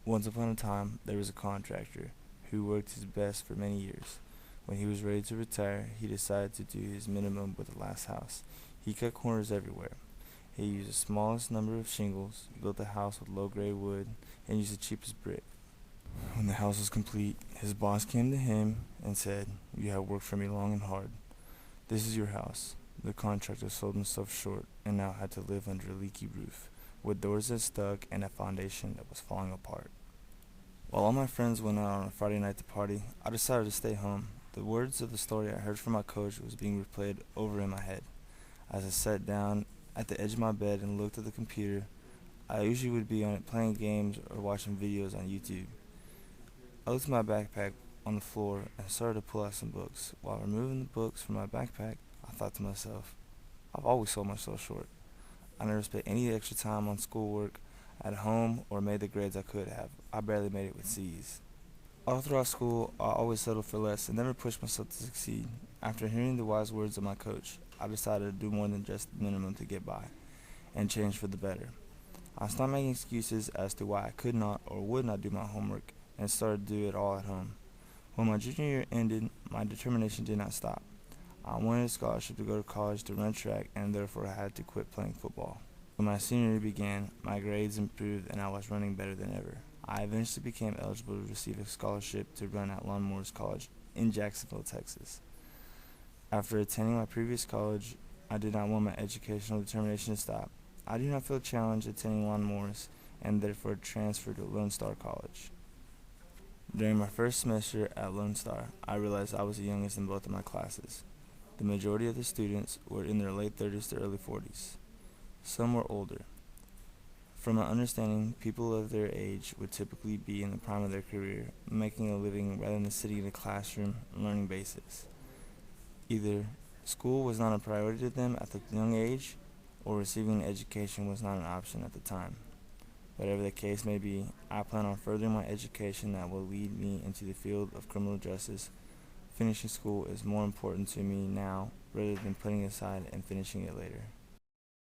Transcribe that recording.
Once upon a time, there was a contractor who worked his best for many years. When he was ready to retire, he decided to do his minimum with the last house. He cut corners everywhere. He used the smallest number of shingles, built a house with low-grade wood, and used the cheapest brick. When the house was complete, his boss came to him and said, "You have worked for me long and hard. This is your house." The contractor sold himself short and now had to live under a leaky roof, with doors that stuck and a foundation that was falling apart. While all my friends went out on a Friday night to party, I decided to stay home. The words of the story I heard from my coach was being replayed over in my head. As I sat down at the edge of my bed and looked at the computer, I usually would be on it playing games or watching videos on YouTube. I looked at my backpack on the floor and started to pull out some books. While removing the books from my backpack, I thought to myself, I've always sold myself short. I never spent any extra time on schoolwork at home or made the grades I could have. I barely made it with C's. All throughout school, I always settled for less and never pushed myself to succeed. After hearing the wise words of my coach, I decided to do more than just the minimum to get by and change for the better. I stopped making excuses as to why I could not or would not do my homework and started to do it all at home. When my junior year ended, my determination did not stop. I wanted a scholarship to go to college to run track and therefore I had to quit playing football. When my senior year began, my grades improved and I was running better than ever. I eventually became eligible to receive a scholarship to run at Lawnmowers College in Jacksonville, Texas. After attending my previous college, I did not want my educational determination to stop. I do not feel challenged attending Lawnmowers and therefore transferred to Lone Star College. During my first semester at Lone Star, I realized I was the youngest in both of my classes. The majority of the students were in their late 30s to early 40s. Some were older. From my understanding, people of their age would typically be in the prime of their career, making a living rather than sitting in a classroom learning basics. Either school was not a priority to them at the young age, or receiving an education was not an option at the time. Whatever the case may be, I plan on furthering my education that will lead me into the field of criminal justice. Finishing school is more important to me now rather than putting it aside and finishing it later.